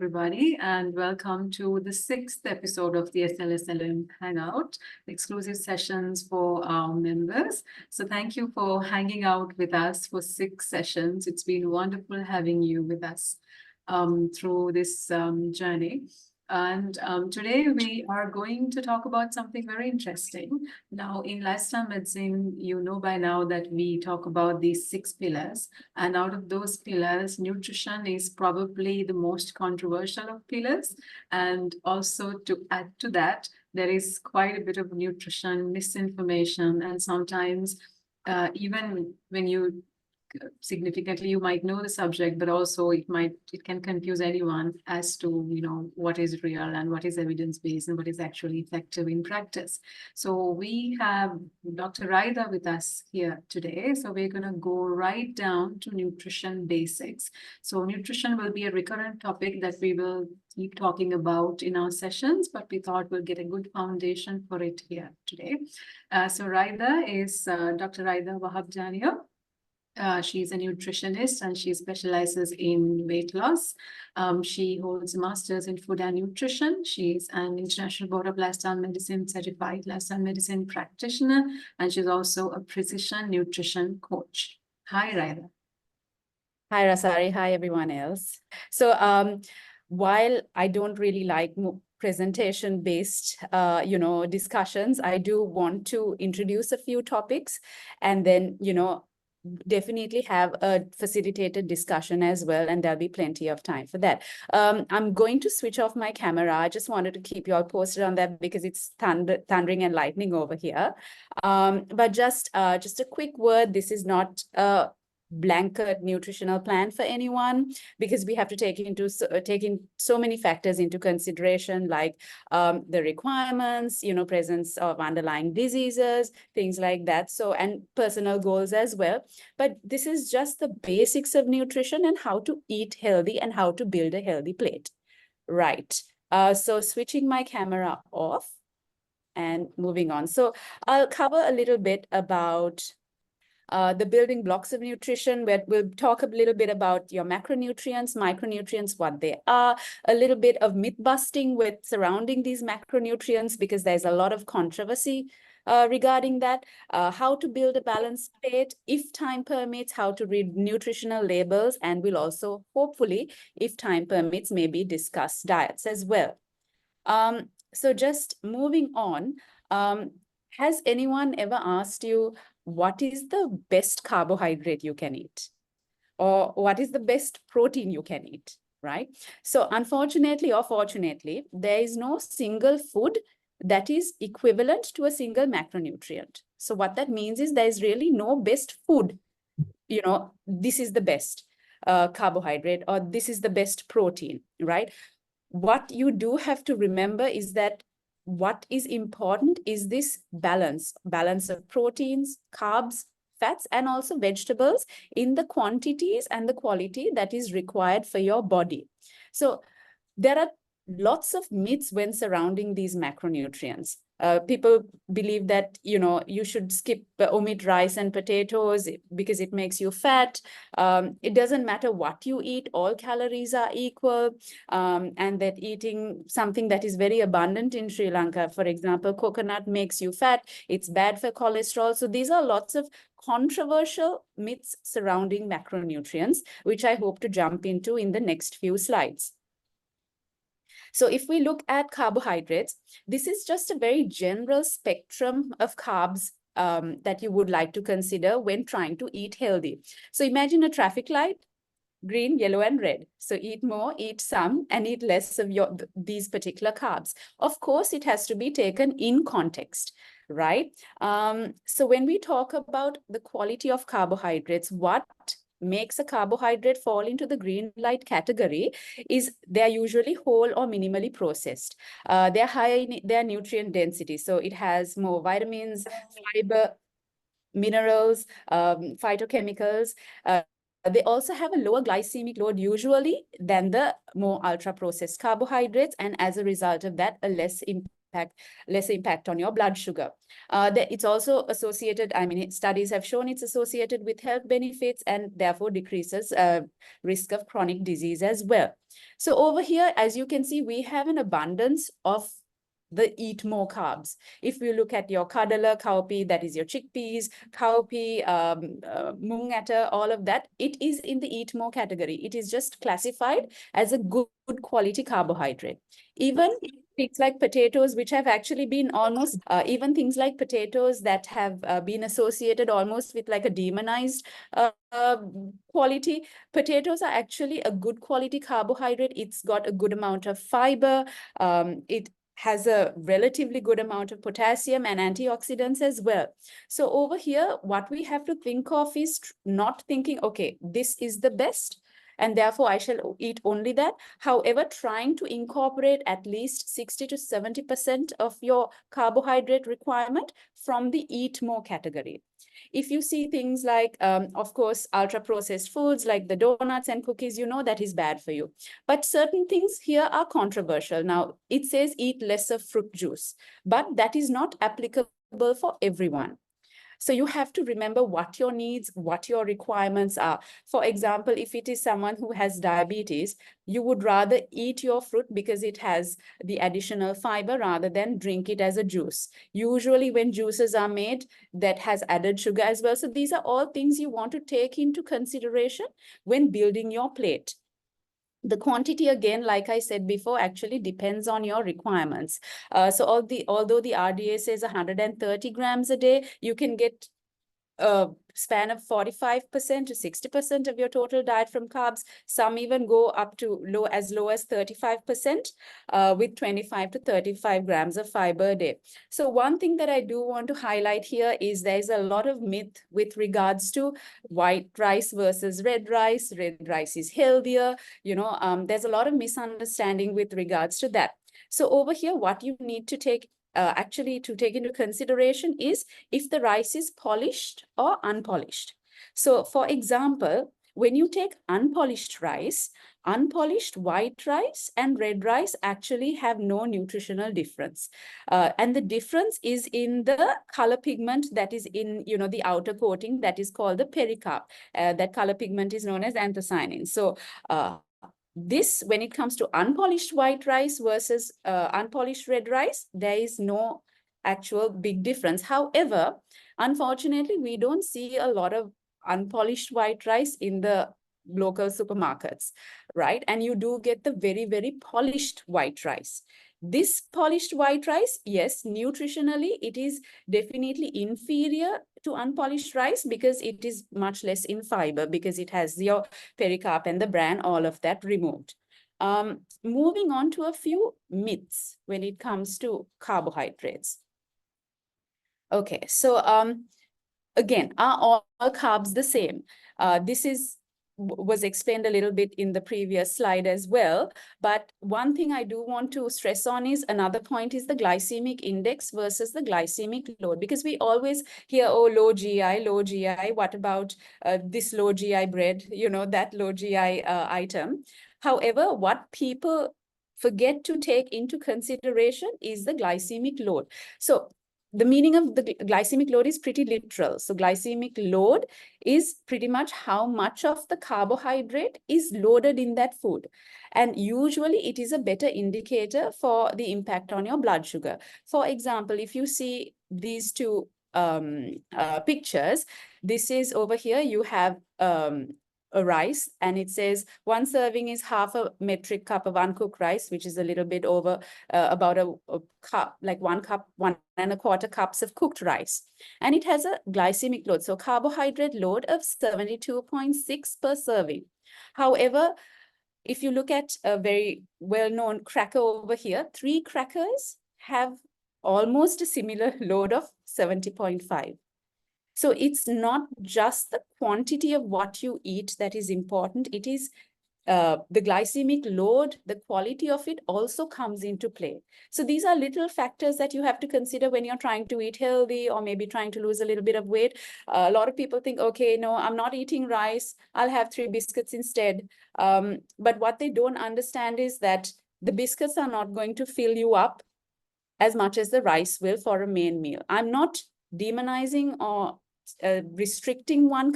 everybody, and welcome to the sixth episode of the SLSLM Hangout, exclusive sessions for our members. So thank you for hanging out with us for 6 sessions. It's been wonderful having you with us through this journey. And today we are going to talk about something very interesting. Now, in lifestyle medicine, you know by now that we talk about these 6 pillars. And out of those pillars, nutrition is probably the most controversial of pillars. And also to add to that, there is quite a bit of nutrition misinformation. And sometimes even when you significantly you might know the subject, but also it can confuse anyone as to what is real and what is evidence-based and what is actually effective in practice. So we have Dr. Raida with us here today. So we're going to go right down to nutrition basics. So nutrition will be a recurrent topic that we will keep talking about in our sessions, but we thought we'll get a good foundation for it here today. So Raida is Dr. Raida Wahabjania. She's a nutritionist and she specializes in weight loss. She holds a master's in food and nutrition. She's an International Board of Lifestyle Medicine certified lifestyle medicine practitioner, and she's also a precision nutrition coach. Hi, Raida. Hi, Rasari. Hi, everyone else. So while I don't really like presentation-based, discussions, I do want to introduce a few topics and then, definitely have a facilitated discussion as well, and there'll be plenty of time for that. I'm going to switch off my camera. I just wanted to keep you all posted on that because it's thundering and lightning over here. But just a quick word, this is not a blanket nutritional plan for anyone, because we have to take in so many factors into consideration, like the requirements, presence of underlying diseases, things like that. So, and personal goals as well. But this is just the basics of nutrition and how to eat healthy and how to build a healthy plate. Right. So switching my camera off and moving on. So I'll cover a little bit about the building blocks of nutrition, where we'll talk a little bit about your macronutrients, micronutrients, what they are, a little bit of myth busting with surrounding these macronutrients, because there's a lot of controversy regarding that, how to build a balanced plate, if time permits, how to read nutritional labels, and we'll also, hopefully, if time permits, maybe discuss diets as well. So just moving on, has anyone ever asked you, what is the best carbohydrate you can eat? Or what is the best protein you can eat, right? So unfortunately or fortunately, there is no single food that is equivalent to a single macronutrient. So what that means is there is really no best food. This is the best carbohydrate, or this is the best protein, right? What you do have to remember is that what is important is this balance of proteins, carbs, fats, and also vegetables in the quantities and the quality that is required for your body. So there are lots of myths when surrounding these macronutrients. People believe that, you should omit rice and potatoes because it makes you fat. It doesn't matter what you eat, all calories are equal. And that eating something that is very abundant in Sri Lanka, for example, coconut makes you fat, it's bad for cholesterol. So these are lots of controversial myths surrounding macronutrients, which I hope to jump into in the next few slides. So if we look at carbohydrates, this is just a very general spectrum of carbs that you would like to consider when trying to eat healthy. So imagine a traffic light, green, yellow, and red. So eat more, eat some, and eat less of these particular carbs. Of course, it has to be taken in context, right? So when we talk about the quality of carbohydrates, what makes a carbohydrate fall into the green light category is they're usually whole or minimally processed. They're high in their nutrient density. So it has more vitamins, fiber, minerals, phytochemicals. They also have a lower glycemic load usually than the more ultra processed carbohydrates. And as a result of that, a less less impact on your blood sugar. It's also associated, I mean, studies have shown it's associated with health benefits and therefore decreases risk of chronic disease as well. So over here, as you can see, we have an abundance of the eat more carbs. If you look at your kadala, cowpea, that is your chickpeas, cowpea, mung atta, all of that, it is in the eat more category. It is just classified as a good quality carbohydrate. Even things like potatoes, which have actually been almost, even things like potatoes that have been associated almost with like a demonized quality, potatoes are actually a good quality carbohydrate. It's got a good amount of fiber. It has a relatively good amount of potassium and antioxidants as well. So over here, what we have to think of is not thinking, okay, this is the best, and therefore I shall eat only that. However, trying to incorporate at least 60 to 70% of your carbohydrate requirement from the eat more category. If you see things like, of course, ultra-processed foods like the donuts and cookies, you know that is bad for you. But certain things here are controversial. Now, it says eat less of fruit juice, but that is not applicable for everyone. So you have to remember what your needs, what your requirements are. For example, if it is someone who has diabetes, you would rather eat your fruit because it has the additional fiber rather than drink it as a juice. Usually when juices are made, that has added sugar as well. So these are all things you want to take into consideration when building your plate. The quantity, again, like I said before, actually depends on your requirements. So although the RDA says 130 grams a day, you can get a span of 45% to 60% of your total diet from carbs. Some even go up to as low as 35% with 25 to 35 grams of fiber a day. So one thing that I do want to highlight here is there's a lot of myth with regards to white rice versus red rice. Red rice is healthier. There's a lot of misunderstanding with regards to that. So over here, what you need to take into consideration is if the rice is polished or unpolished. So for example, when you take unpolished rice, unpolished white rice and red rice actually have no nutritional difference. And the difference is in the color pigment that is in, the outer coating that is called the pericarp. That color pigment is known as anthocyanin. So when it comes to unpolished white rice versus unpolished red rice, there is no actual big difference. However, unfortunately, we don't see a lot of unpolished white rice in the local supermarkets, right? And you do get the very, very polished white rice. This polished white rice, yes, nutritionally, it is definitely inferior to unpolished rice because it is much less in fiber, because it has your pericarp and the bran, all of that removed. Moving on to a few myths when it comes to carbohydrates. Okay, so again, are all carbs the same? This was explained a little bit in the previous slide as well. But one thing I do want to stress on is another point is the glycemic index versus the glycemic load, because we always hear, oh, low GI, what about this low GI bread, that low GI item. However, what people forget to take into consideration is the glycemic load. So the meaning of the glycemic load is pretty literal. So glycemic load is pretty much how much of the carbohydrate is loaded in that food. And usually it is a better indicator for the impact on your blood sugar. For example, if you see these two pictures, this is over here, you have a rice, and it says 1 serving is half a metric cup of uncooked rice, which is a little bit over about a cup, like 1 cup, 1.25 cups of cooked rice. And it has a glycemic load, so carbohydrate load of 72.6 per serving. However, if you look at a very well-known cracker over here, 3 crackers have almost a similar load of 70.5. So it's not just the quantity of what you eat that is important. It is the glycemic load, the quality of it also comes into play. So these are little factors that you have to consider when you're trying to eat healthy or maybe trying to lose a little bit of weight. A lot of people think, okay, no, I'm not eating rice. I'll have 3 biscuits instead. But what they don't understand is that the biscuits are not going to fill you up as much as the rice will for a main meal. I'm not demonizing or restricting one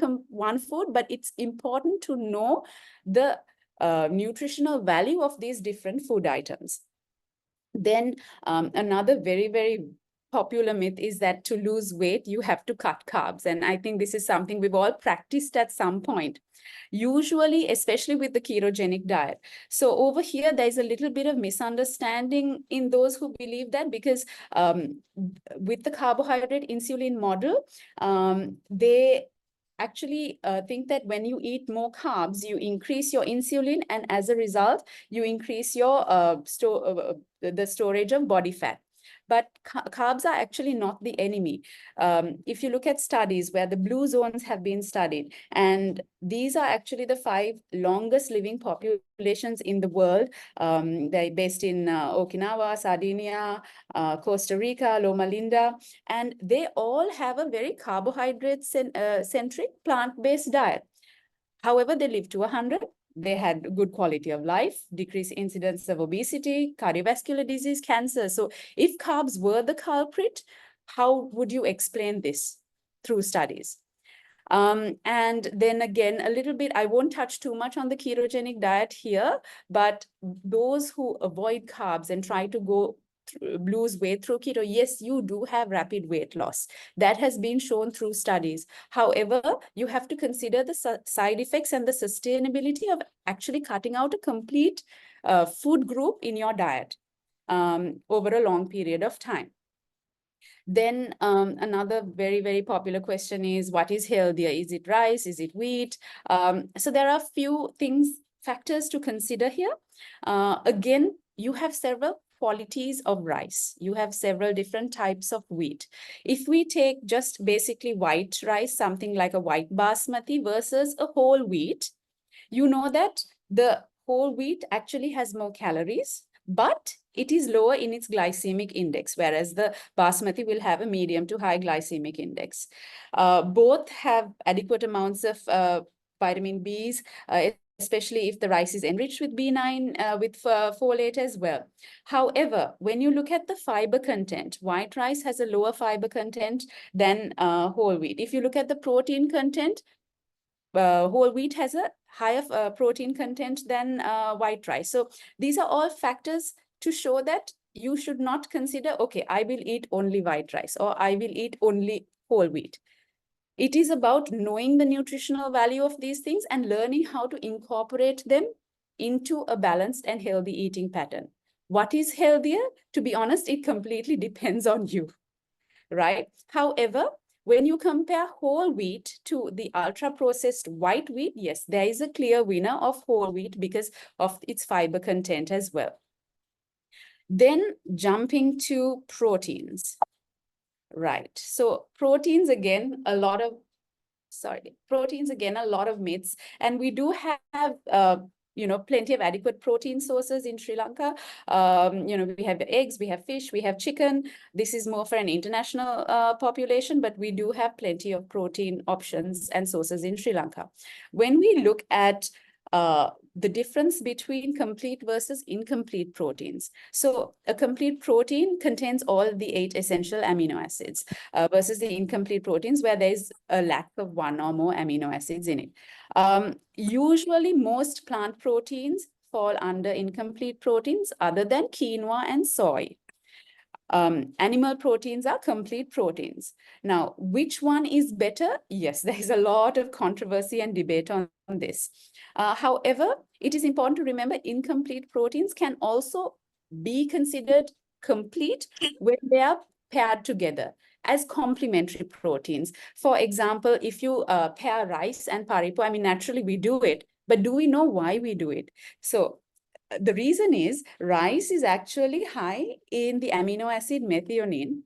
food, but it's important to know the nutritional value of these different food items. Then another very, very popular myth is that to lose weight, you have to cut carbs. And I think this is something we've all practiced at some point, usually, especially with the ketogenic diet. So over here, there's a little bit of misunderstanding in those who believe that, because with the carbohydrate insulin model, they actually think that when you eat more carbs, you increase your insulin, and as a result, you increase your the storage of body fat. But carbs are actually not the enemy. If you look at studies where the blue zones have been studied, and these are actually the 5 longest living populations in the world. They're based in Okinawa, Sardinia, Costa Rica, Loma Linda, and they all have a very carbohydrate-centric plant-based diet. However, they live to 100. They had good quality of life, decreased incidence of obesity, cardiovascular disease, cancer. So if carbs were the culprit, how would you explain this through studies? And then again, a little bit, I won't touch too much on the ketogenic diet here, but those who avoid carbs and try to lose weight through keto, yes, you do have rapid weight loss. That has been shown through studies. However, you have to consider the side effects and the sustainability of actually cutting out a complete food group in your diet over a long period of time. Then another very, very popular question is, what is healthier? Is it rice? Is it wheat? So there are a few factors to consider here. Again, you have several qualities of rice. You have several different types of wheat. If we take just basically white rice, something like a white basmati versus a whole wheat, you know that the whole wheat actually has more calories, but it is lower in its glycemic index, whereas the basmati will have a medium to high glycemic index. Both have adequate amounts of vitamin Bs, especially if the rice is enriched with B9, with folate as well. However, when you look at the fiber content, white rice has a lower fiber content than whole wheat. If you look at the protein content, whole wheat has a higher protein content than white rice. So these are all factors to show that you should not consider, okay, I will eat only white rice or I will eat only whole wheat. It is about knowing the nutritional value of these things and learning how to incorporate them into a balanced and healthy eating pattern. What is healthier? To be honest, it completely depends on you, right? However, when you compare whole wheat to the ultra-processed white wheat, yes, there is a clear winner of whole wheat because of its fiber content as well. Then jumping to proteins, right? So proteins, again, a lot of myths. And we do have plenty of adequate protein sources in Sri Lanka. We have eggs, we have fish, we have chicken. This is more for an international population, but we do have plenty of protein options and sources in Sri Lanka. When we look at the difference between complete versus incomplete proteins. So a complete protein contains all the 8 essential amino acids versus the incomplete proteins where there's a lack of 1 or more amino acids in it. Usually most plant proteins fall under incomplete proteins other than quinoa and soy. Animal proteins are complete proteins. Now, which one is better? Yes, there is a lot of controversy and debate on this. However, it is important to remember incomplete proteins can also be considered complete when they are paired together as complementary proteins. For example, if you pair rice and paripu, I mean, naturally we do it, but do we know why we do it? So the reason is rice is actually high in the amino acid methionine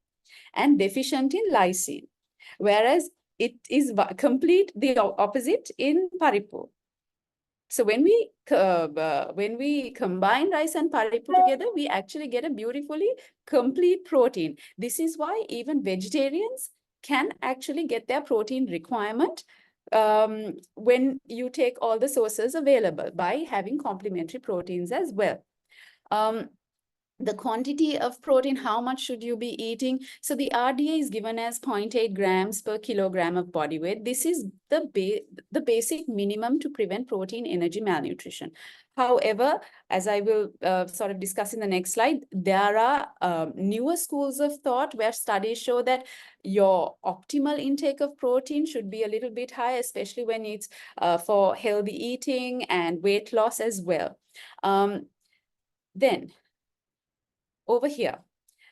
and deficient in lysine, whereas it is complete the opposite in paripu. So when we combine rice and paripu together, we actually get a beautifully complete protein. This is why even vegetarians can actually get their protein requirement when you take all the sources available by having complementary proteins as well. the quantity of protein, how much should you be eating? So the RDA is given as 0.8 grams per kilogram of body weight. This is the basic minimum to prevent protein energy malnutrition. However, as I will sort of discuss in the next slide, there are newer schools of thought where studies show that your optimal intake of protein should be a little bit high, especially when it's for healthy eating and weight loss as well. Then over here.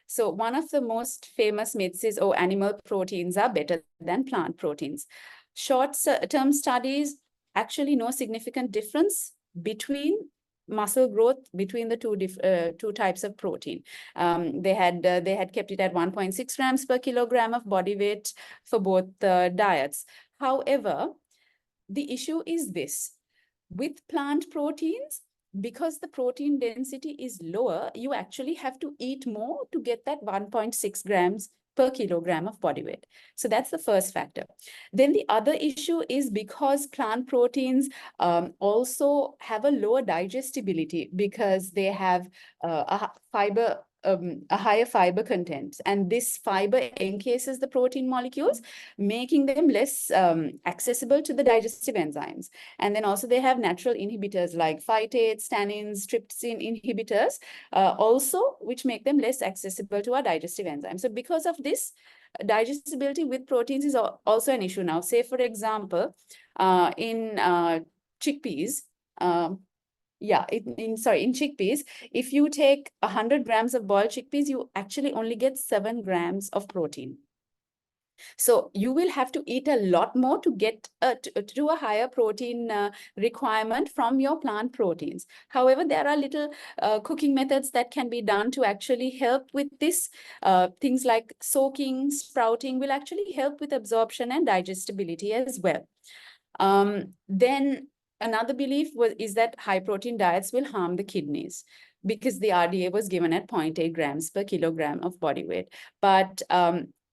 So one of the most famous myths is, oh, animal proteins are better than plant proteins. Short-term studies actually no significant difference between muscle growth between the two types of protein. They had kept it at 1.6 grams per kilogram of body weight for both diets. However, the issue is this: with plant proteins, because the protein density is lower, you actually have to eat more to get that 1.6 grams per kilogram of body weight. So that's the first factor. Then the other issue is because plant proteins also have a lower digestibility because they have a higher fiber content, and this fiber encases the protein molecules, making them less accessible to the digestive enzymes. And then also they have natural inhibitors like phytates, tannins, trypsin inhibitors, also which make them less accessible to our digestive enzymes. So because of this, digestibility with proteins is also an issue now. Say, for example, in chickpeas, in chickpeas, if you take 100 grams of boiled chickpeas, you actually only get 7 grams of protein. So you will have to eat a lot more to get to a higher protein requirement from your plant proteins. However, there are little cooking methods that can be done to actually help with this. Things like soaking, sprouting will actually help with absorption and digestibility as well. Then another belief is that high protein diets will harm the kidneys, because the RDA was given at 0.8 grams per kilogram of body weight. But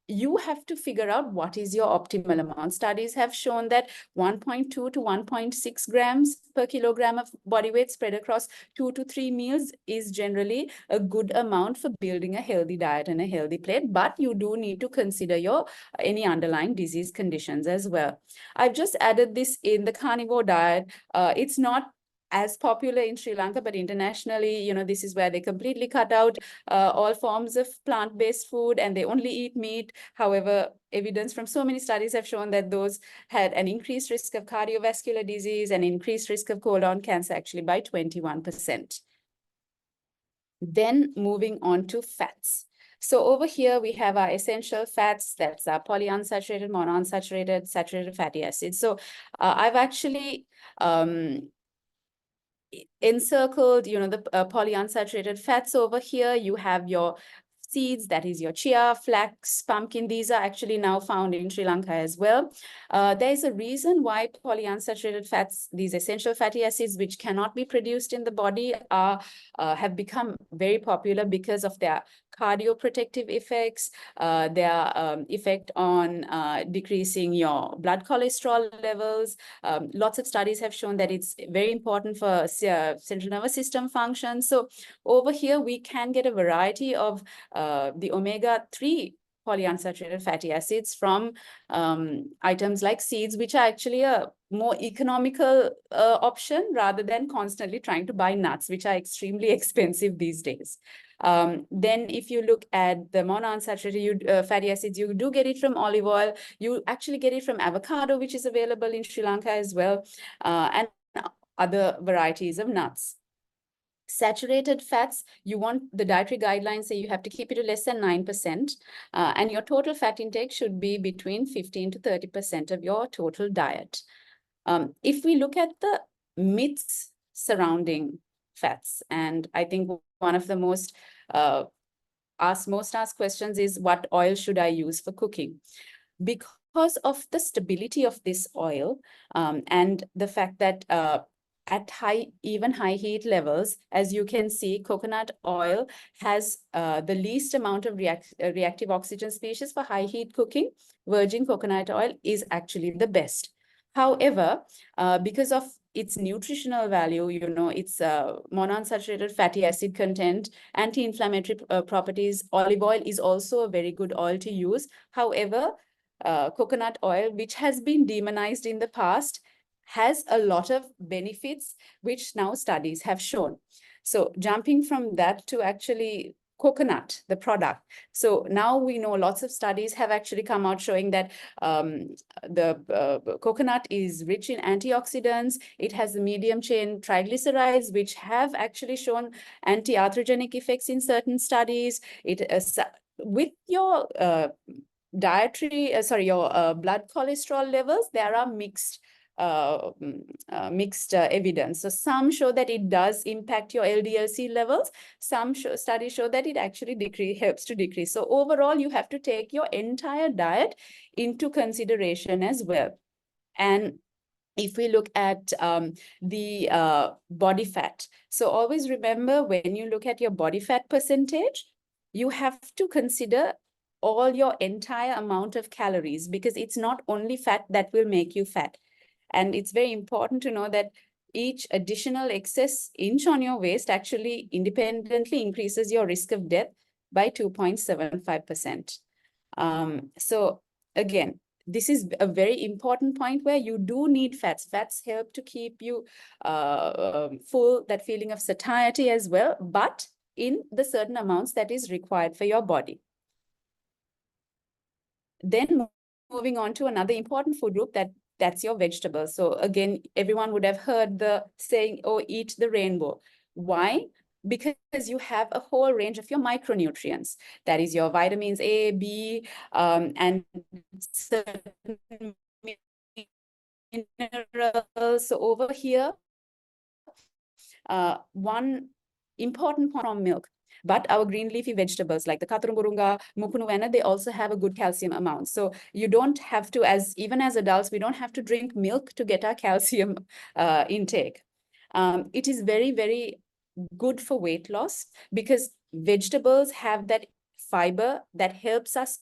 you have to figure out what is your optimal amount. Studies have shown that 1.2 to 1.6 grams per kilogram of body weight spread across 2 to 3 meals is generally a good amount for building a healthy diet and a healthy plate. But you do need to consider any underlying disease conditions as well. I've just added this in the carnivore diet. It's not as popular in Sri Lanka, but internationally, this is where they completely cut out all forms of plant-based food and they only eat meat. However, evidence from so many studies have shown that those had an increased risk of cardiovascular disease and increased risk of colon cancer actually by 21%. Then moving on to fats. So over here, we have our essential fats. That's our polyunsaturated, monounsaturated, saturated fatty acids. So I've actually encircled, the polyunsaturated fats over here. You have your seeds, that is your chia, flax, pumpkin. These are actually now found in Sri Lanka as well. There's a reason why polyunsaturated fats, these essential fatty acids, which cannot be produced in the body, have become very popular because of their cardioprotective effects, their effect on decreasing your blood cholesterol levels. Lots of studies have shown that it's very important for central nervous system function. So over here, we can get a variety of the omega-3 polyunsaturated fatty acids from items like seeds, which are actually a more economical option rather than constantly trying to buy nuts, which are extremely expensive these days. Then if you look at the monounsaturated fatty acids, you do get it from olive oil. You actually get it from avocado, which is available in Sri Lanka as well, and other varieties of nuts. Saturated fats, you want the dietary guidelines say you have to keep it to less than 9%, and your total fat intake should be between 15 to 30% of your total diet. If we look at the myths surrounding fats, and I think one of the most asked questions is, what oil should I use for cooking? Because of the stability of this oil and the fact that at even high heat levels, as you can see, coconut oil has the least amount of reactive oxygen species for high heat cooking. Virgin coconut oil is actually the best. However, because of its nutritional value, you know, its monounsaturated fatty acid content, anti-inflammatory properties, olive oil is also a very good oil to use. However, coconut oil, which has been demonized in the past, has a lot of benefits, which now studies have shown. So jumping from that to actually coconut, the product. So now we know lots of studies have actually come out showing that the coconut is rich in antioxidants. It has the medium chain triglycerides, which have actually shown anti-atherogenic effects in certain studies. It with your your blood cholesterol levels, there are mixed evidence. So some show that it does impact your LDL-C levels. Some studies show that it actually helps to decrease. So overall, you have to take your entire diet into consideration as well. And if we look at the body fat, so always remember, when you look at your body fat percentage, you have to consider all your entire amount of calories, because it's not only fat that will make you fat. And it's very important to know that each additional excess inch on your waist actually independently increases your risk of death by 2.75%. So again, this is a very important point where you do need fats. Fats help to keep you full, that feeling of satiety as well, but in the certain amounts that is required for your body. Then moving on to another important food group, that's your vegetables. So again, everyone would have heard the saying, oh, eat the rainbow. Why? Because you have a whole range of your micronutrients. That is your vitamins A, B, and certain minerals. So over here, one important point from milk. But our green leafy vegetables like the katurumburunga, mukunuwana, they also have a good calcium amount. So you don't have to, even as adults, we don't have to drink milk to get our calcium intake. It is very, very good for weight loss, because vegetables have that fiber that helps us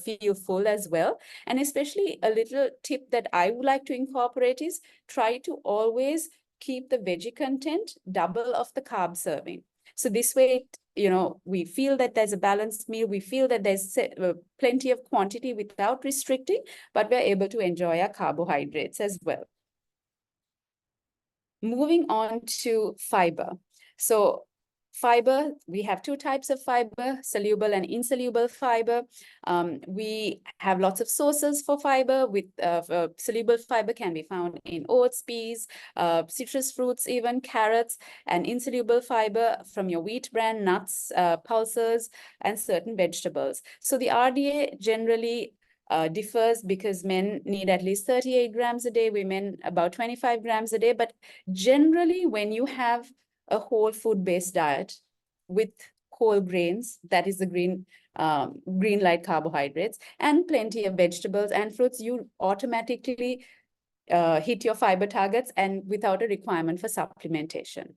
feel full as well. And especially a little tip that I would like to incorporate is try to always keep the veggie content double of the carb serving. So this way, you know, we feel that there's a balanced meal. We feel that there's plenty of quantity without restricting, but we're able to enjoy our carbohydrates as well. Moving on to fiber. So fiber, we have two types of fiber, soluble and insoluble fiber. We have lots of sources for fiber. With soluble fiber can be found in oats, peas, citrus fruits, even carrots, and insoluble fiber from your wheat bran, nuts, pulses, and certain vegetables. So the RDA generally differs, because men need at least 38 grams a day, women about 25 grams a day. But generally, when you have a whole food-based diet with whole grains, that is the green light carbohydrates, and plenty of vegetables and fruits, you automatically hit your fiber targets and without a requirement for supplementation.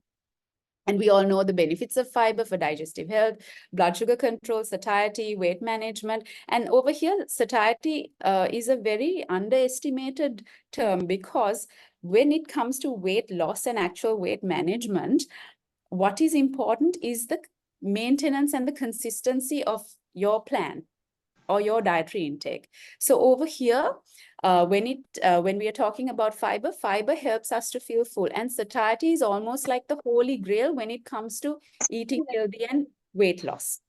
And we all know the benefits of fiber for digestive health, blood sugar control, satiety, weight management. And over here, satiety is a very underestimated term, because when it comes to weight loss and actual weight management, what is important is the maintenance and the consistency of your plan or your dietary intake. So over here, when we are talking about fiber, fiber helps us to feel full, and satiety is almost like the holy grail when it comes to eating healthy and weight loss.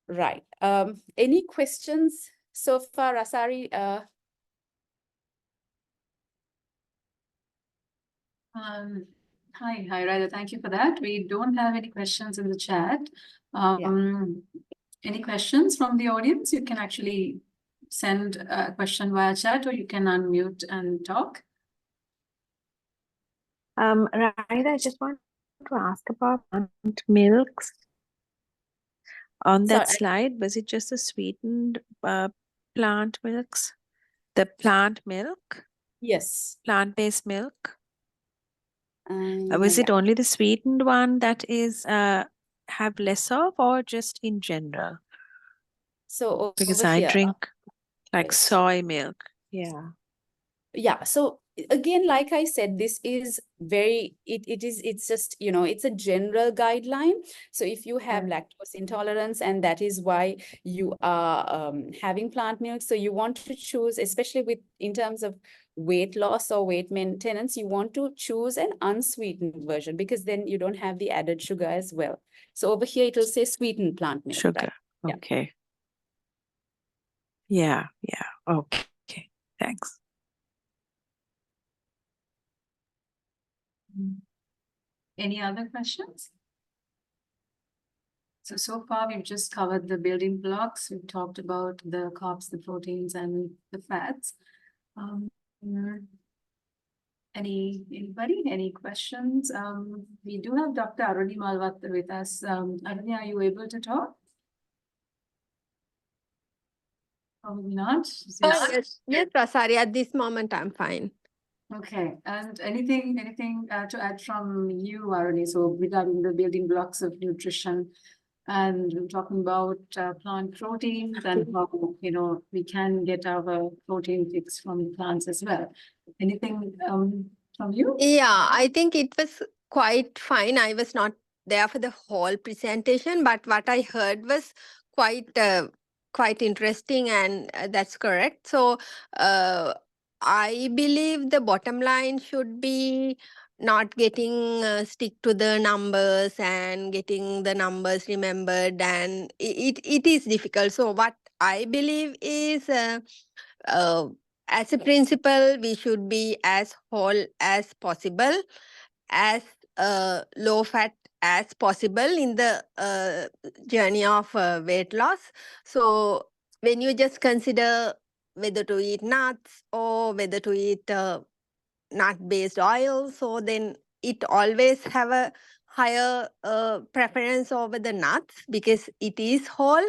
Right. Any questions so far, Asari? Hi, Radha. Thank you for that. We don't have any questions in the chat. Any questions from the audience? You can actually send a question via chat, or you can unmute and talk. Radha, I just want to ask about plant milks. On that slide, was it just the sweetened plant milks? The plant milk? Yes. Plant-based milk? Was it only the sweetened one that is have less of, or just in general? So because I drink like soy milk. Yeah. Yeah, so again, like I said, this is it's just, it's a general guideline. So if you have lactose intolerance and that is why you are having plant milk, so you want to choose, especially in terms of weight loss or weight maintenance, you want to choose an unsweetened version because then you don't have the added sugar as well. So over here, it will say sweetened plant milk. Sugar. Right? Okay. Yeah. Okay. Thanks. Any other questions? So far we've just covered the building blocks. We've talked about the carbs, the proteins, and the fats. Anybody? Any questions? We do have Dr. Aruni Malvat with us. Aruni, are you able to talk? Probably not. Yes, Rasari, at this moment I'm fine. Okay, and anything to add from you, Aruni? So regarding the building blocks of nutrition, and we're talking about plant proteins and how we can get our protein fix from plants as well. Anything from you? Yeah, I think it was quite fine. I was not there for the whole presentation, but what I heard was quite interesting, and that's correct. So I believe the bottom line should be not getting stick to the numbers and getting the numbers remembered, and it is difficult. So what I believe is uh, as a principle, we should be as whole as possible, as low fat as possible in the journey of weight loss. So when you just consider whether to eat nuts or whether to eat nut-based oil, so then it always have a higher preference over the nuts because it is whole.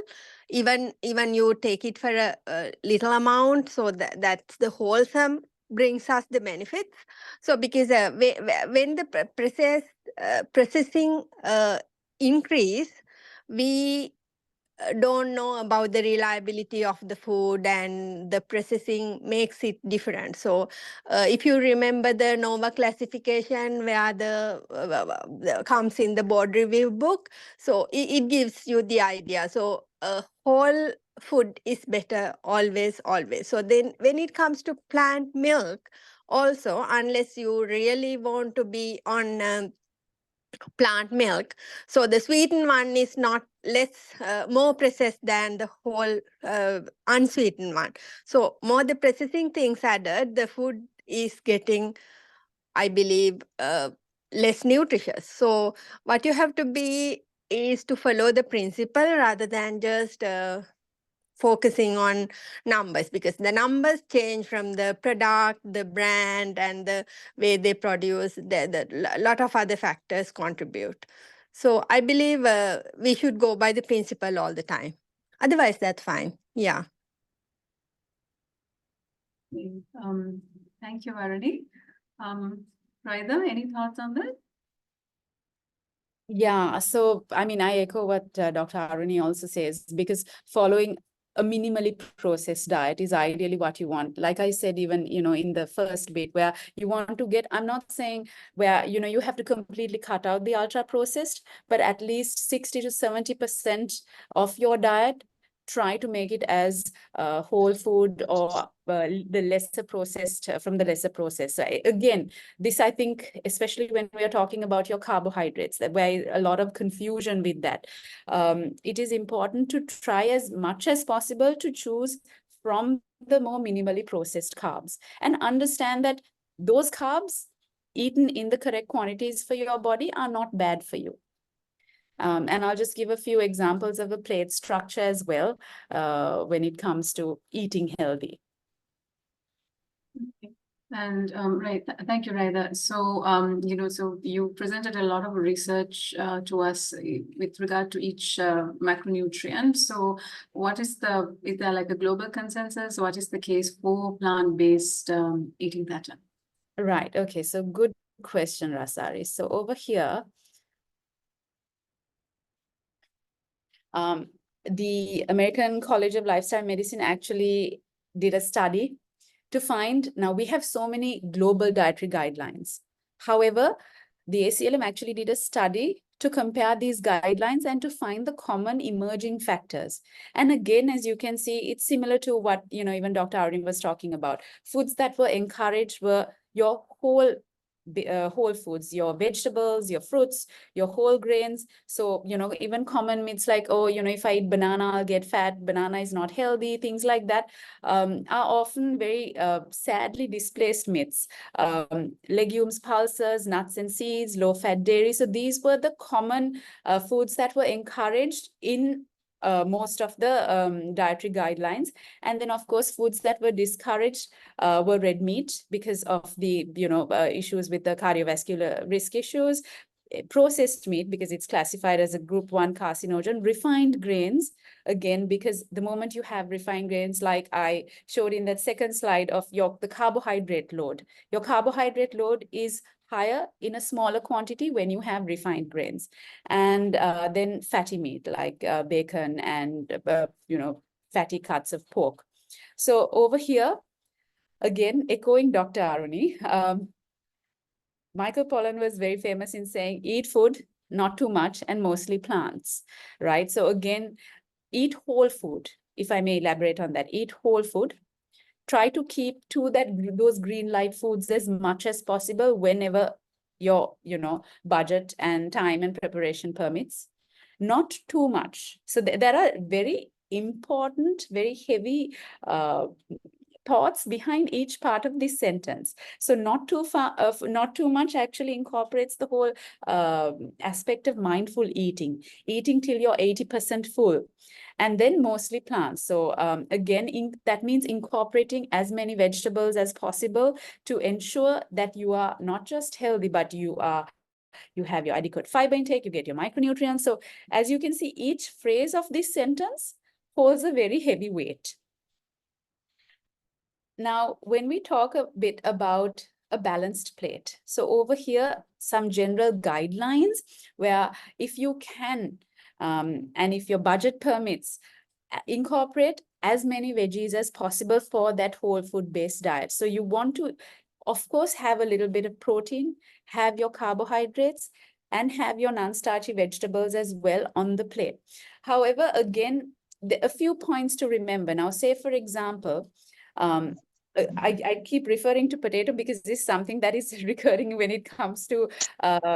Even you take it for a little amount, so that's the wholesome brings us the benefits. So because when the processing increase, we don't know about the reliability of the food, and the processing makes it different. So if you remember the NOVA classification where the comes in the board review book, so it gives you the idea. So whole food is better always. So then when it comes to plant milk also, unless you really want to be on plant milk, so the sweetened one is not more processed than the whole unsweetened one. So more the processing things added, the food is getting, I believe, less nutritious. So what you have to be is to follow the principle rather than just focusing on numbers, because the numbers change from the product, the brand, and the way they produce. The lot of other factors contribute. So I believe we should go by the principle all the time. Otherwise, that's fine. Yeah. Thank you, Aruni. Raida, any thoughts on that? Yeah, so I mean, I echo what Dr. Aruni also says, because following a minimally processed diet is ideally what you want. Like I said, even, in the first bit where you want to get, I'm not saying where, you have to completely cut out the ultra processed, but at least 60 to 70% of your diet, try to make it as whole food or the lesser processed from the lesser processed. So again, this, I think, especially when we are talking about your carbohydrates, that where a lot of confusion with that. It is important to try as much as possible to choose from the more minimally processed carbs and understand that those carbs eaten in the correct quantities for your body are not bad for you. And I'll just give a few examples of a plate structure as well when it comes to eating healthy. Okay. And right, thank you, Raida. So so you presented a lot of research to us with regard to each macronutrient. So is there like a global consensus? What is the case for plant-based eating pattern? Right. Okay. So good question, Rasari. So over here, the American College of Lifestyle Medicine actually did a study to find, now we have so many global dietary guidelines. However, the ACLM actually did a study to compare these guidelines and to find the common emerging factors. And again, as you can see, it's similar to what, even Dr. Arun was talking about. Foods that were encouraged were your whole foods, your vegetables, your fruits, your whole grains. So, even common myths like, oh, if I eat banana, I'll get fat. Banana is not healthy. Things like that are often very sadly displaced myths. Legumes, pulses, nuts and seeds, low-fat dairy. So these were the common foods that were encouraged in most of the dietary guidelines. And then, of course, foods that were discouraged were red meat because of the, issues with the cardiovascular risk issues, processed meat because it's classified as a group 1 carcinogen, refined grains, again, because the moment you have refined grains, like I showed in that second slide of the carbohydrate load, your carbohydrate load is higher in a smaller quantity when you have refined grains. And then fatty meat like bacon and, fatty cuts of pork. So over here, again, echoing Dr. Aruni, Michael Pollan was very famous in saying, eat food, not too much, and mostly plants, right? So again, eat whole food. If I may elaborate on that, eat whole food. Try to keep to those green light foods as much as possible whenever your, budget and time and preparation permits. Not too much. So there are very important, very heavy thoughts behind each part of this sentence. So not too much actually incorporates the whole aspect of mindful eating till you're 80% full. And then mostly plants. So again, that means incorporating as many vegetables as possible to ensure that you are not just healthy, but you have your adequate fiber intake, you get your micronutrients. So as you can see, each phrase of this sentence holds a very heavy weight. Now, when we talk a bit about a balanced plate, so over here, some general guidelines where if you can, and if your budget permits, incorporate as many veggies as possible for that whole food-based diet. So you want to, of course, have a little bit of protein, have your carbohydrates, and have your non-starchy vegetables as well on the plate. However, again, a few points to remember. Now, say, for example, I keep referring to potato because this is something that is recurring when it comes to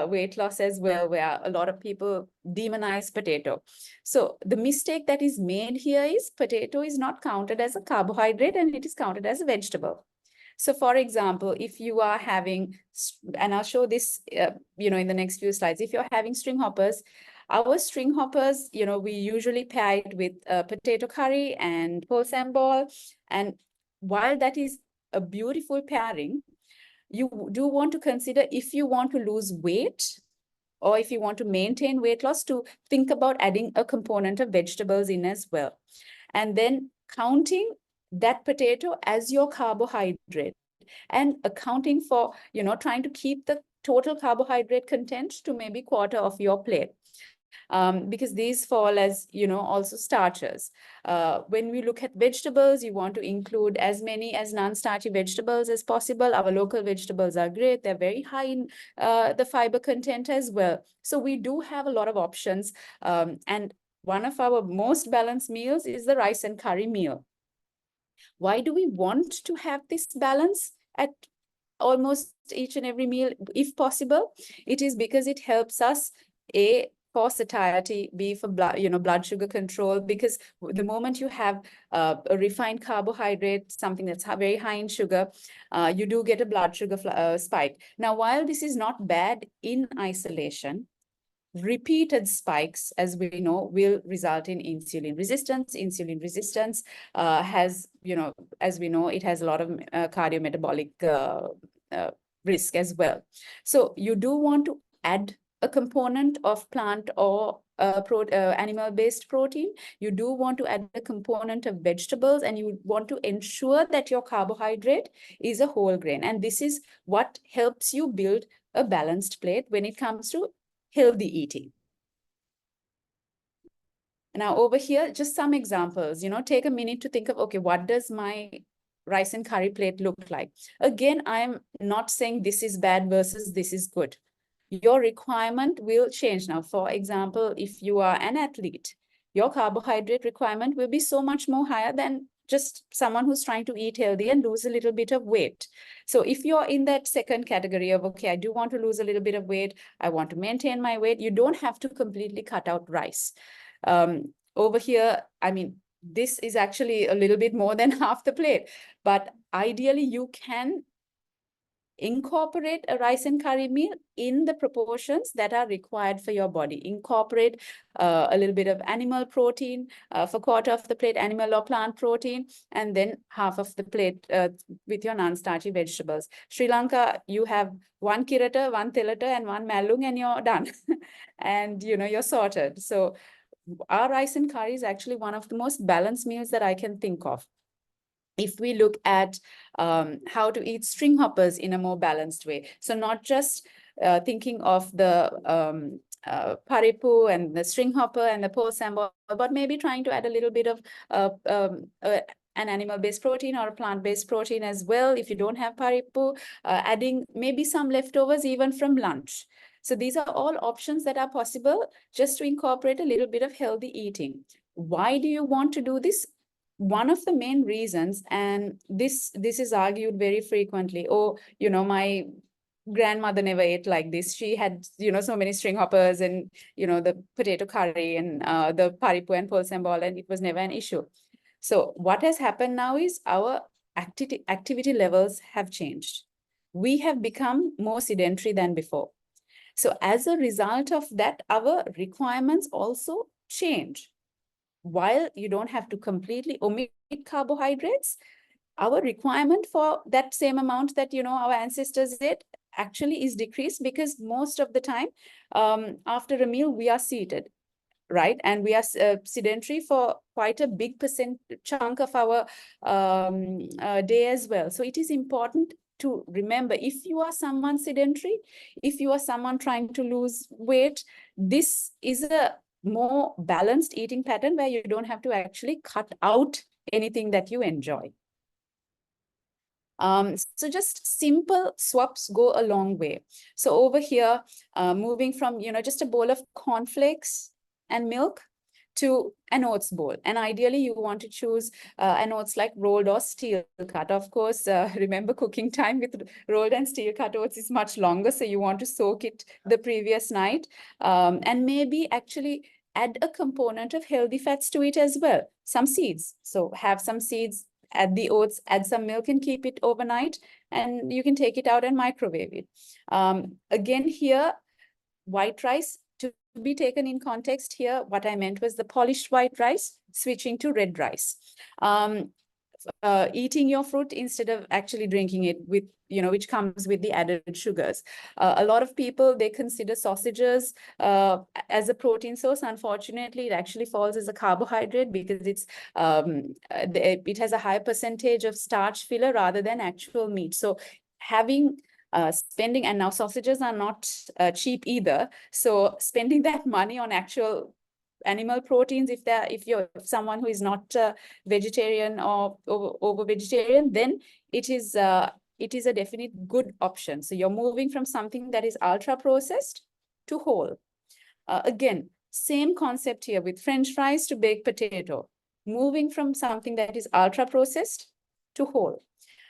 weight loss as well, where a lot of people demonize potato. So the mistake that is made here is potato is not counted as a carbohydrate and it is counted as a vegetable. So for example, if you are having, and I'll show this, in the next few slides, if you're having string hoppers, our string hoppers, we usually pair it with potato curry and pol sambal. And while that is a beautiful pairing, you do want to consider, if you want to lose weight or if you want to maintain weight loss, to think about adding a component of vegetables in as well. And then counting that potato as your carbohydrate and accounting for, trying to keep the total carbohydrate content to maybe quarter of your plate. Because these fall as, also starches. When we look at vegetables, you want to include as many as non-starchy vegetables as possible. Our local vegetables are great. They're very high in the fiber content as well. So we do have a lot of options. And one of our most balanced meals is the rice and curry meal. Why do we want to have this balance at almost each and every meal, if possible? It is because it helps us, for satiety, B for blood sugar control, because the moment you have a refined carbohydrate, something that's very high in sugar, you do get a blood sugar spike. Now, while this is not bad in isolation, repeated spikes, as we know, will result in insulin resistance. Insulin resistance has, as we know, it has a lot of cardiometabolic risk as well. So you do want to add a component of plant or animal-based protein. You do want to add a component of vegetables, and you want to ensure that your carbohydrate is a whole grain. And this is what helps you build a balanced plate when it comes to healthy eating. Now over here, just some examples, take a minute to think of, okay, what does my rice and curry plate look like? Again, I'm not saying this is bad versus this is good. Your requirement will change now. For example, if you are an athlete, your carbohydrate requirement will be so much more higher than just someone who's trying to eat healthy and lose a little bit of weight. So if you're in that second category of, okay, I do want to lose a little bit of weight, I want to maintain my weight, you don't have to completely cut out rice. Over here, I mean, this is actually a little bit more than half the plate, but ideally you can incorporate a rice and curry meal in the proportions that are required for your body. Incorporate a little bit of animal protein, for quarter of the plate, animal or plant protein, and then half of the plate with your non-starchy vegetables. Sri Lanka, you have one kirata, one telata, and one malung, and you're done. And, you know, you're sorted. So our rice and curry is actually one of the most balanced meals that I can think of. If we look at how to eat string hoppers in a more balanced way. So not just thinking of the paripu and the string hopper and the pole sambal, but maybe trying to add a little bit of an animal-based protein or a plant-based protein as well. If you don't have paripu, adding maybe some leftovers even from lunch. So these are all options that are possible just to incorporate a little bit of healthy eating. Why do you want to do this? One of the main reasons, and this is argued very frequently, oh, you know, my grandmother never ate like this. She had, you know, so many string hoppers and, you know, the potato curry and the paripu and pole sambal, and it was never an issue. So what has happened now is our activity levels have changed. We have become more sedentary than before. So as a result of that, our requirements also change. While you don't have to completely omit carbohydrates, our requirement for that same amount that, you know, our ancestors did actually is decreased, because most of the time after a meal we are seated, right? And we are sedentary for quite a big chunk of our day as well. So it is important to remember, if you are someone sedentary, if you are someone trying to lose weight, this is a more balanced eating pattern where you don't have to actually cut out anything that you enjoy. So just simple swaps go a long way. So over here, moving from, you know, just a bowl of cornflakes and milk to an oats bowl. And ideally you want to choose an oats like rolled or steel cut. Of course, remember, cooking time with rolled and steel cut oats is much longer. So you want to soak it the previous night, and maybe actually add a component of healthy fats to it as well. Some seeds. So have some seeds, add the oats, add some milk and keep it overnight, and you can take it out and microwave it. Again here, white rice, to be taken in context here, what I meant was the polished white rice, switching to red rice. Eating your fruit instead of actually drinking it, with, you know, which comes with the added sugars. A lot of people, they consider sausages as a protein source. Unfortunately, it actually falls as a carbohydrate, because it's it has a high percentage of starch filler rather than actual meat. So having spending, and now sausages are not cheap either, so spending that money on actual animal proteins, if you're someone who is not vegetarian or over vegetarian, then it is a definite good option. So you're moving from something that is ultra processed to whole. Again, same concept here with French fries to baked potato, moving from something that is ultra processed to whole.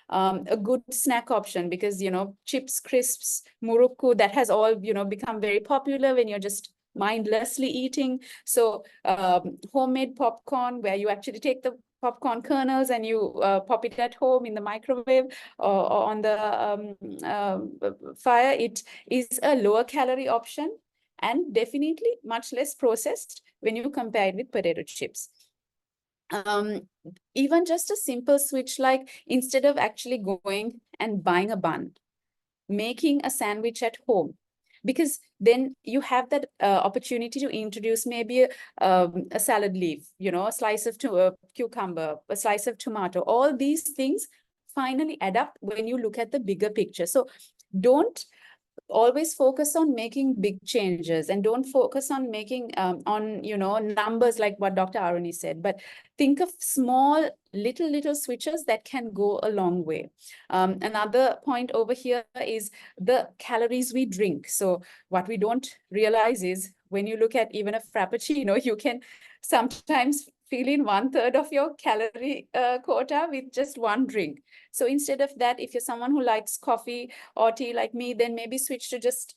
A good snack option, because, you know, chips, crisps, murukku, that has all, you know, become very popular when you're just mindlessly eating. So homemade popcorn, where you actually take the popcorn kernels and you pop it at home in the microwave or on the fire, it is a lower calorie option and definitely much less processed when you compare it with potato chips. Even just a simple switch, like instead of actually going and buying a bun, making a sandwich at home, because then you have that opportunity to introduce maybe a salad leaf, you know, a slice of cucumber, a slice of tomato. All these things finally add up when you look at the bigger picture. So don't always focus on making big changes, and don't focus on making on, you know, numbers like what Dr. Aruni said, but think of small, little switches that can go a long way. Another point over here is the calories we drink. So what we don't realize is when you look at even a Frappuccino, you can sometimes fill in 1/3 of your calorie quota with just one drink. So instead of that, if you're someone who likes coffee or tea like me, then maybe switch to just,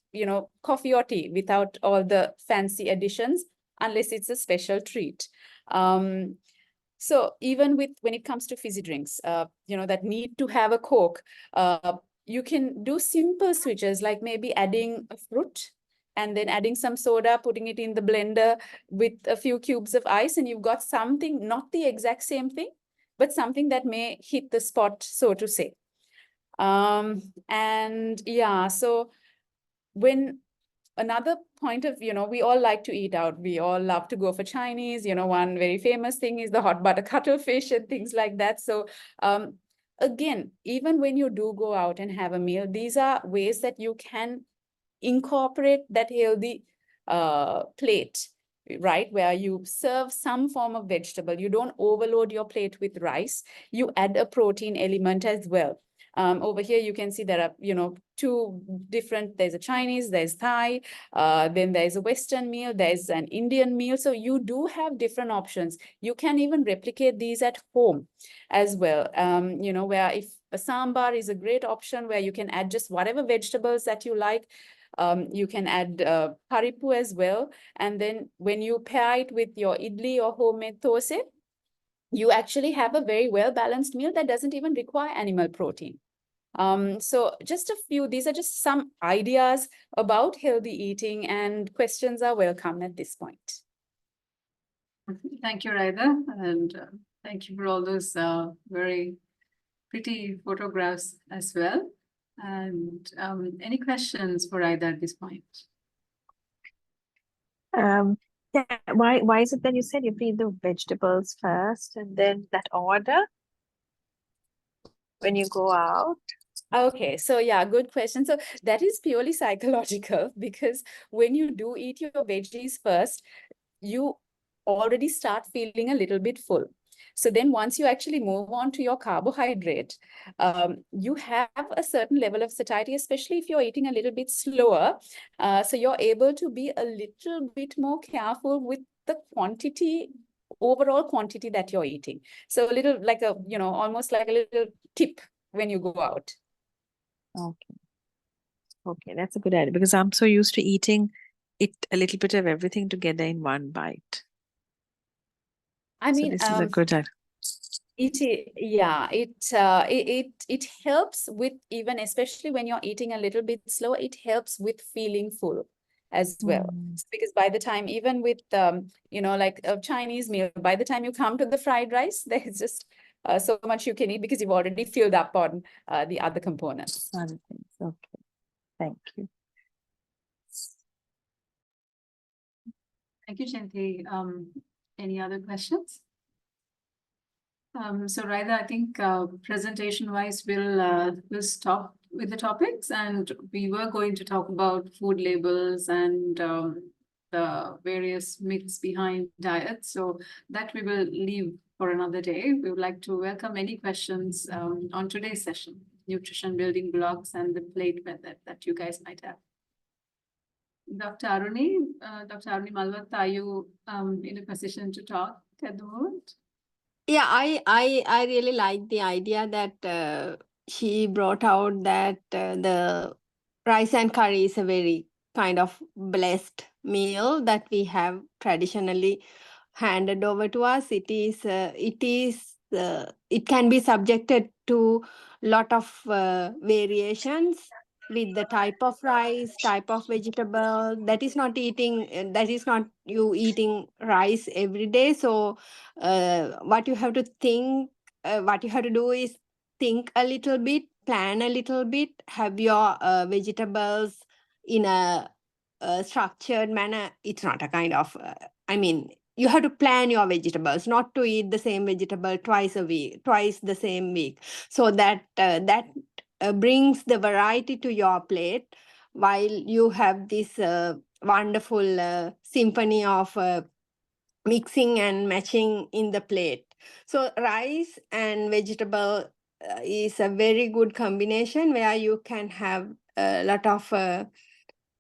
coffee or tea without all the fancy additions, unless it's a special treat. So even when it comes to fizzy drinks, that need to have a Coke, you can do simple switches like maybe adding a fruit and then adding some soda, putting it in the blender with a few cubes of ice, and you've got something, not the exact same thing, but something that may hit the spot, so to say. And yeah, so when another point of, we all like to eat out. We all love to go for Chinese. One very famous thing is the hot butter cuttlefish and things like that. So again, even when you do go out and have a meal, these are ways that you can incorporate that healthy plate, right? Where you serve some form of vegetable. You don't overload your plate with rice. You add a protein element as well. Over here, you can see there are, two different, there's a Chinese, there's Thai, then there's a Western meal, there's an Indian meal. So you do have different options. You can even replicate these at home as well, where if a sambar is a great option where you can add just whatever vegetables that you like. You can add paripu as well. And then when you pair it with your idli or homemade thosai, you actually have a very well-balanced meal that doesn't even require animal protein. So just a few, these are just some ideas about healthy eating, and questions are welcome at this point. Thank you, Raida, and thank you for all those very pretty photographs as well. And any questions for Raida at this point? Yeah, why is it that you said you feed the vegetables first and then that order when you go out? Okay, so yeah, good question. So that is purely psychological, because when you do eat your veggies first, you already start feeling a little bit full. So then once you actually move on to your carbohydrate, you have a certain level of satiety, especially if you're eating a little bit slower. So you're able to be a little bit more careful with the overall quantity that you're eating. So a little like almost like a little tip when you go out. Okay, that's a good idea, because I'm so used to eating a little bit of everything together in one bite. I mean, this is a good idea. It helps with, even especially when you're eating a little bit slow, it helps with feeling full as well. Because by the time, even with like a Chinese meal, by the time you come to the fried rice, there's just so much you can eat because you've already filled up on the other components. Other things. Okay, thank you. Thank you, Chinti. Any other questions? So Raida, I think presentation-wise, we'll stop with the topics, and we were going to talk about food labels and the various myths behind diets. So that we will leave for another day. We would like to welcome any questions on today's session, nutrition building blocks and the plate method that you guys might have. Dr. Aruni Malvat, are you in a position to talk at the moment? Yeah, I really like the idea that she brought out, that the rice and curry is a very kind of blessed meal that we have traditionally handed over to us. It can be subjected to lot of variations with the type of rice, type of vegetable. That is not you eating rice every day. So what you have to do is think a little bit, plan a little bit, have your vegetables in a structured manner. It's not a kind of you have to plan your vegetables, not to eat the same vegetable twice the same week, so that brings the variety to your plate, while you have this wonderful symphony of mixing and matching in the plate. So rice and vegetable is a very good combination where you can have a lot of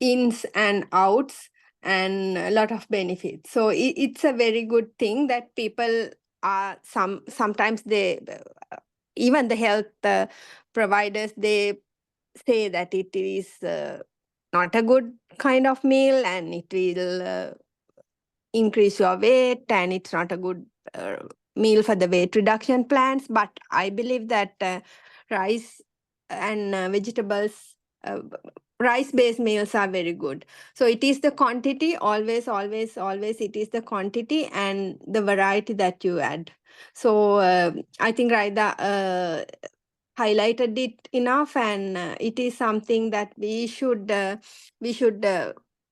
ins and outs and a lot of benefits. So it's a very good thing that people are sometimes they even the health providers, they say that it is not a good kind of meal and it will increase your weight and it's not a good meal for the weight reduction plans. But I believe that rice and vegetables, rice-based meals are very good. So it is the quantity, always, always, always it is the quantity and the variety that you add. So I think Raida highlighted it enough, and it is something that we should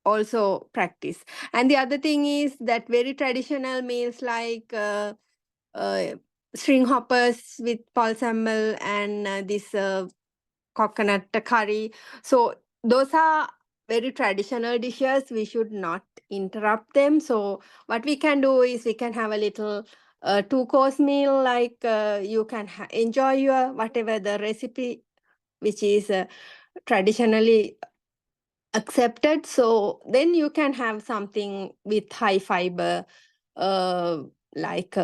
also practice. And the other thing is that very traditional meals like string hoppers with balsamel and this coconut curry. So those are very traditional dishes. We should not interrupt them. So what we can do is we can have a little two-course meal, like you can enjoy your whatever the recipe which is traditionally accepted. So then you can have something with high fiber, uh, like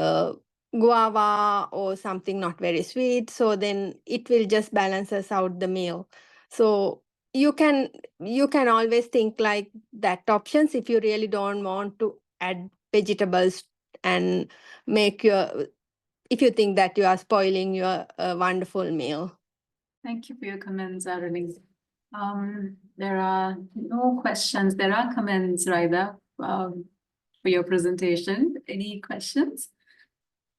guava or something not very sweet. So then it will just balances out the meal. So you can always think like that options if you really don't want to add vegetables and make your, if you think that you are spoiling your wonderful meal. Thank you for your comments, Aruni. There are no questions. There are comments, Raida, for your presentation. Any questions?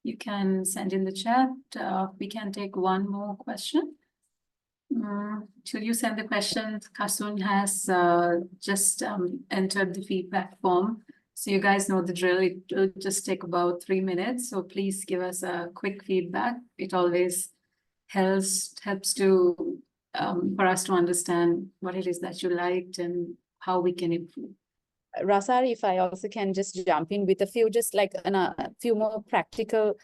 You can send in the chat. We can take one more question. Till you send the questions, Kasun has just entered the feedback form. So you guys know the drill. It will just take about 3 minutes. So please give us a quick feedback. It always helps to for us to understand what it is that you liked and how we can improve. Rasari, if I also can just jump in with a few, just like a few more practical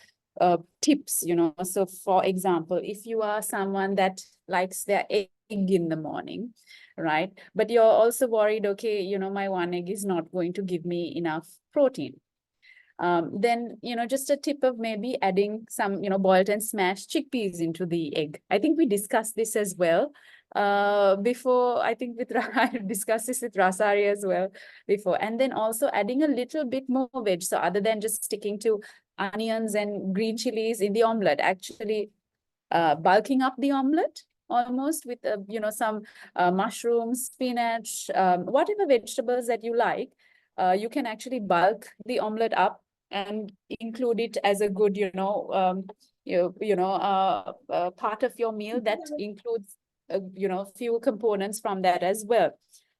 tips, you know. So for example, if you are someone that likes their egg in the morning, right? But you're also worried, okay, you know, my one egg is not going to give me enough protein. Then, you know, just a tip of maybe adding some, you know, boiled and smashed chickpeas into the egg. I think we discussed this as well before. I think with I discussed this with Rasari as well before. And then also adding a little bit more veg. So other than just sticking to onions and green chilies in the omelette, actually bulking up the omelette almost with, you know, some mushrooms, spinach, whatever vegetables that you like. You can actually bulk the omelette up and include it as a good, you know, part of your meal that includes, you know, few components from that as well.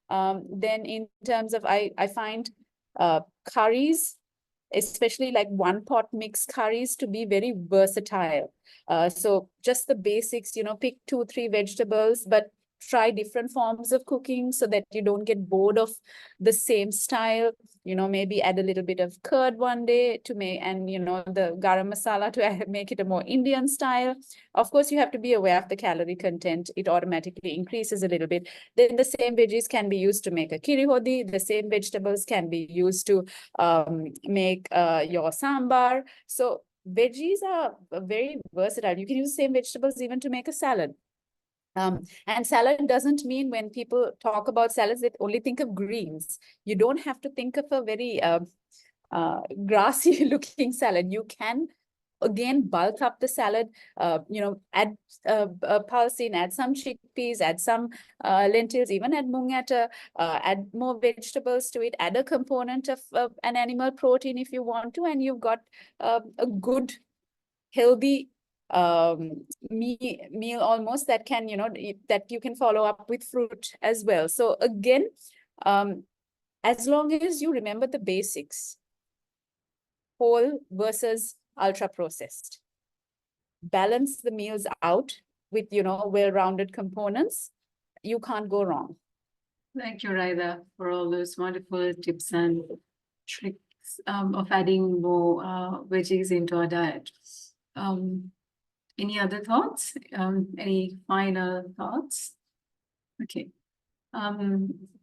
Then in terms of, I find curries, especially like one pot mix curries, to be very versatile. So just the basics, you know, pick 2-3 vegetables, but try different forms of cooking so that you don't get bored of the same style. You know, maybe add a little bit of curd one day to make, and you know, the garam masala to make it a more Indian style. Of course, you have to be aware of the calorie content. It automatically increases a little bit. Then the same veggies can be used to make a kiri hodi. The same vegetables can be used to make your sambar. So veggies are very versatile. You can use the same vegetables even to make a salad. And salad doesn't mean, when people talk about salads, they only think of greens. You don't have to think of a very grassy looking salad. You can again bulk up the salad, you know, add pulse in, add some chickpeas, add some lentils, even add mungata, add more vegetables to it, add a component of an animal protein if you want to, and you've got a good healthy meal almost that can, you know, that you can follow up with fruit as well. So again, as long as you remember the basics, whole versus ultra processed, balance the meals out with, you know, well-rounded components, you can't go wrong. Thank you, Raida, for all those wonderful tips and tricks of adding more veggies into our diet. Any other thoughts? Any final thoughts? Okay.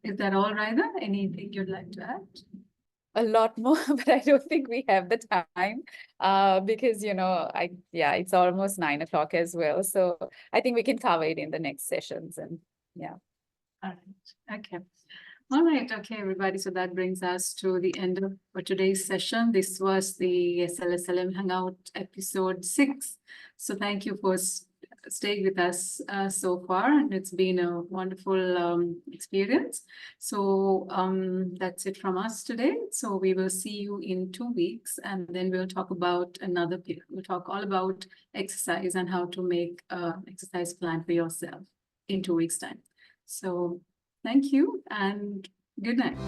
Is that all, Raida? Anything you'd like to add? A lot more, but I don't think we have the time because, it's almost 9 o'clock as well. So I think we can cover it in the next sessions and yeah. All right. Okay. All right. Okay, everybody. So that brings us to the end of for today's session. This was the SLSLM Hangout episode 6. So thank you for staying with us so far. And it's been a wonderful experience. So that's it from us today. So we will see you in 2 weeks, and then we'll talk about we'll talk all about exercise and how to make an exercise plan for yourself in 2 weeks' time. So thank you and good night.